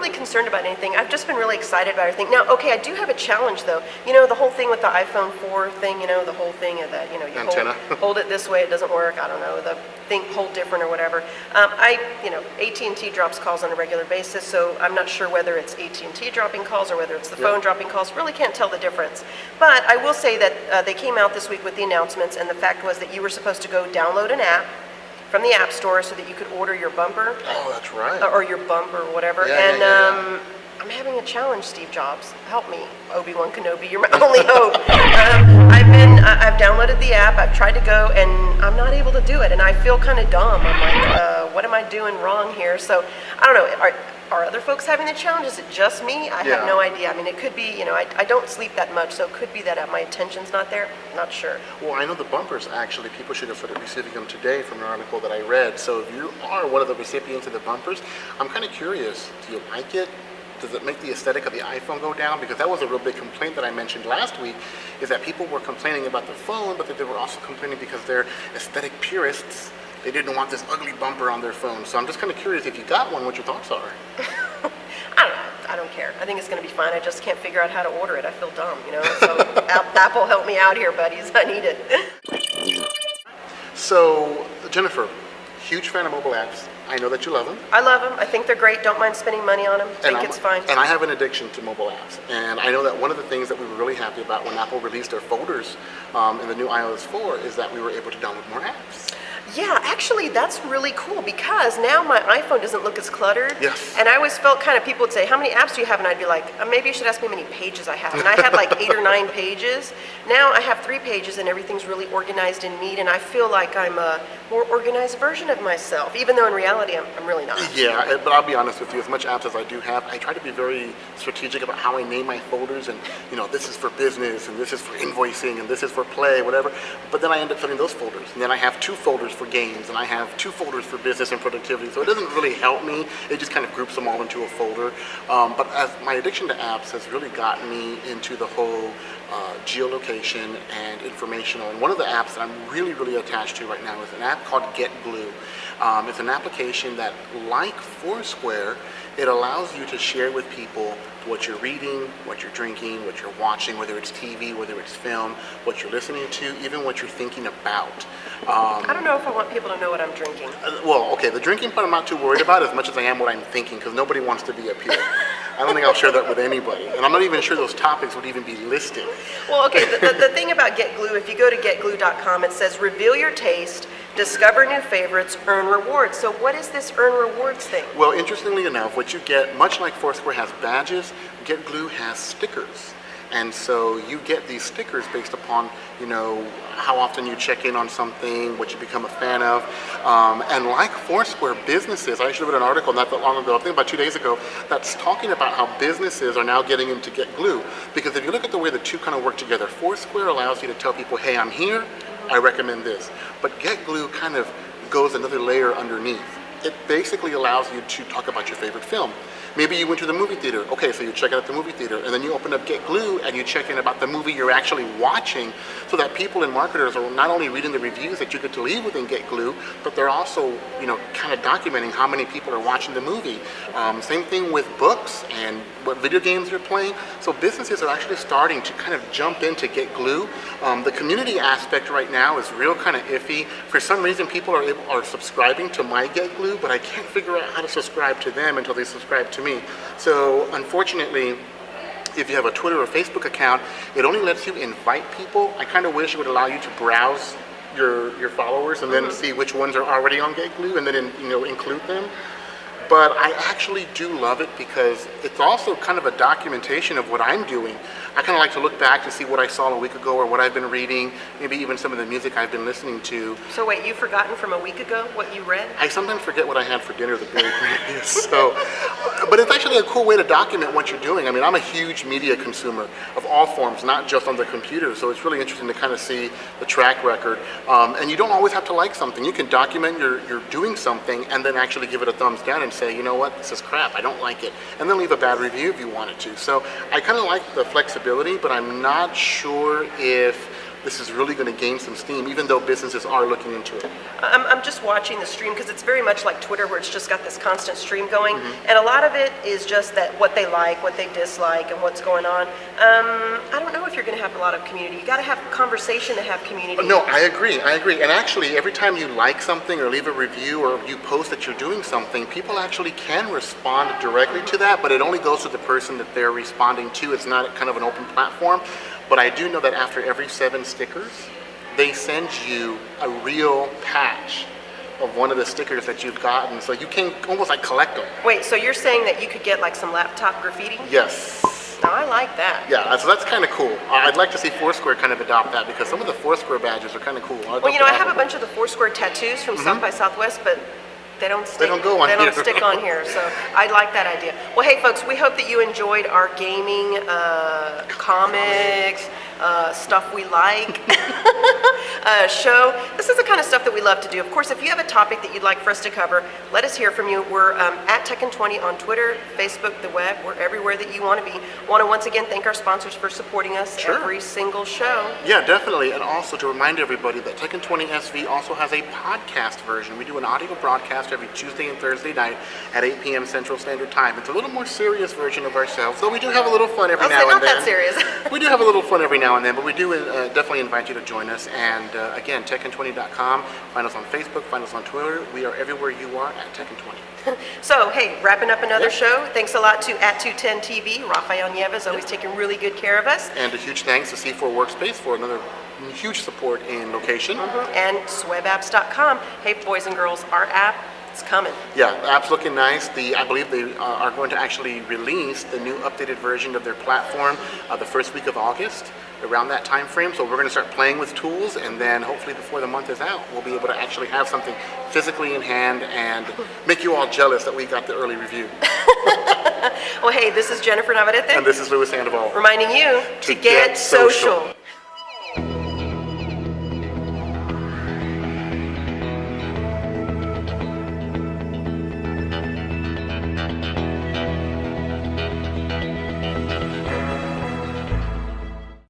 really concerned about anything. I've just been really excited about everything. Now, okay, I do have a challenge though. You know, the whole thing with the iPhone 4 thing, you know, the whole thing of that, you know, you Antenna. hold it this way, it doesn't work, I don't know, the thing hold different or whatever. You know, AT&T drops calls on a regular basis, so I'm not sure whether it's AT&T dropping calls or whether it's the phone dropping calls. Really can't tell the difference. But I will say that they came out this week with the announcements, and the fact was that you were supposed to go download an app from the App Store so that you could order your bumper. Oh, that's right. Or your bump or whatever. I'm having a challenge, Steve Jobs. Help me, Obi-Wan Kenobi. You're my only hope. I've downloaded the app. I've tried to go, and I'm not able to do it. And I feel kind of dumb. I'm like, what am I doing wrong here? So I don't know. Are other folks having the challenge? Is it just me? I have no idea. I mean, it could be, you know, I don't sleep that much, so it could be that my attention's not there. Not sure. Well, I know the bumpers, actually, people should have started receiving them today from an article that I read. So if you are one of the recipients of the bumpers, I'm kind of curious. Do you like it? Does it make the aesthetic of the iPhone go down? Because that was a real big complaint that I mentioned last week, is that people were complaining about the phone, but that they were also complaining because they're aesthetic purists. They didn't want this ugly bumper on their phone. So I'm just kind of curious, if you got one, what your thoughts are. I don't know. I don't care. I think it's going to be fine. I just can't figure out how to order it. I feel dumb, you know. So Apple, help me out here, buddies. I need it. So, Jennifer, huge fan of mobile apps. I know that you love them. I love them. I think they're great. Don't mind spending money on them. It's fine. And I have an addiction to mobile apps. And I know that one of the things that we were really happy about when Apple released their folders in the new iOS 4 is that we were able to download more apps. Yeah, actually, that's really cool because now my iPhone doesn't look as cluttered. Yes. And I always felt kind of, people would say, how many apps do you have? And I'd be like, maybe you should ask me how many pages I have. And I had like 8 or 9 pages. Now I have 3 pages and everything's really organized and neat. And I feel like I'm a more organized version of myself, even though in reality I'm really not. Yeah, but I'll be honest with you, as much apps as I do have, I try to be very strategic about how I name my folders. And, you know, this is for business, and this is for invoicing, and this is for play, whatever. But then I end up filling those folders. And then I have 2 folders for games, and I have 2 folders for business and productivity. So it doesn't really help me. It just kind of groups them all into a folder. But as my addiction to apps has really gotten me into the whole geolocation and informational. And one of the apps that I'm really, really attached to right now is an app called GetGlue. It's an application that, like Foursquare, it allows you to share with people what you're reading, what you're drinking, what you're watching, whether it's TV, whether it's film, what you're listening to, even what you're thinking about. I don't know if I want people to know what I'm drinking. Well, okay, the drinking part I'm not too worried about as much as I am what I'm thinking, because nobody wants to be up here. I don't think I'll share that with anybody. And I'm not even sure those topics would even be listed. Well, okay, the thing about GetGlue, if you go to getglue.com, it says reveal your taste, discover new favorites, earn rewards. So what is this earn rewards thing? Well, interestingly enough, what you get, much like Foursquare has badges, GetGlue has stickers. And so you get these stickers based upon, you know, how often you check in on something, what you become a fan of. And like Foursquare, businesses, I actually read an article not that long ago, I think about 2 days ago, that's talking about how businesses are now getting into GetGlue. Because if you look at the way the two kind of work together, Foursquare allows you to tell people, hey, I'm here, I recommend this. But GetGlue kind of goes another layer underneath. It basically allows you to talk about your favorite film. Maybe you went to the movie theater. Okay, so you check out the movie theater, and then you open up GetGlue and you check in about the movie you're actually watching, so that people and marketers are not only reading the reviews that you get to leave within GetGlue, but they're also, you know, kind of documenting how many people are watching the movie. Same thing with books and what video games you're playing. So businesses are actually starting to kind of jump into GetGlue. The community aspect right now is real kind of iffy. For some reason, people are subscribing to my GetGlue, but I can't figure out how to subscribe to them until they subscribe to me. So unfortunately, if you have a Twitter or Facebook account, it only lets you invite people. I kind of wish it would allow you to browse your followers and then see which ones are already on GetGlue and then include them. But I actually do love it because it's also kind of a documentation of what I'm doing. I kind of like to look back to see what I saw a week ago or what I've been reading, maybe even some of the music I've been listening to. So wait, you've forgotten from a week ago what you read? I sometimes forget what I had for dinner the very previous. But it's actually a cool way to document what you're doing. I mean, I'm a huge media consumer of all forms, not just on the computer. So it's really interesting to kind of see the track record. And you don't always have to like something. You can document you're doing something and then actually give it a thumbs down and say, you know what, this is crap, I don't like it. And then leave a bad review if you wanted to. So I kind of like the flexibility, but I'm not sure if this is really going to gain some steam, even though businesses are looking into it. I'm just watching the stream because it's very much like Twitter where it's just got this constant stream going. And a lot of it is just that what they like, what they dislike, and what's going on. I don't know if you're going to have a lot of community. You got to have conversation to have community. No, I agree. And actually, every time you like something or leave a review or you post that you're doing something, people actually can respond directly to that, but it only goes to the person that they're responding to. It's not kind of an open platform. But I do know that after every 7 stickers, they send you a real patch of one of the stickers that you've gotten, so you can almost like collect them. Wait, so you're saying that you could get like some laptop graffiti? Yes. No, I like that. Yeah, so that's kind of cool. I'd like to see Foursquare kind of adopt that because some of the Foursquare badges are kind of cool. Well, you know, I have a bunch of the Foursquare tattoos from South by Southwest, but they don't stick. They don't go on They here. don't stick on here, so I like that idea. Well, hey, folks, we hope that you enjoyed our gaming, comics, stuff we like show. This is the kind of stuff that we love to do. Of course, if you have a topic that you'd like for us to cover, let us hear from you. We're at Tekken20 on Twitter, Facebook, the web. We're everywhere that you want to be. Want to once again thank our sponsors for supporting us every single show. Yeah, definitely. And also to remind everybody that Tekken20 SV also has a podcast version. We do an audio broadcast every Tuesday and Thursday night at 8 p.m. Central Standard Time. It's a little more serious version of ourselves, though we do have a little fun every now and then. Not that serious. We do have a little fun every now and then, but we do definitely invite you to join us. And again, Tekken20.com. Find us on Facebook, find us on Twitter. We are everywhere you are at Tekken20. So, hey, wrapping up another show. Thanks a lot to at210TV. Rafael Nieves always taking really good care of us. And a huge thanks to C4 Workspace for another huge support in location. And swebapps.com. Hey, boys and girls, our app is coming. Yeah, the app's looking nice. I believe they are going to actually release the new updated version of their platform the first week of August, around that time frame. So we're going to start playing with tools, and then hopefully before the month is out, we'll be able to actually have something physically in hand and make you all jealous that we got the early review. Well, hey, this is Jennifer Navarrete. And this is Luis Sandoval. Reminding you to get social.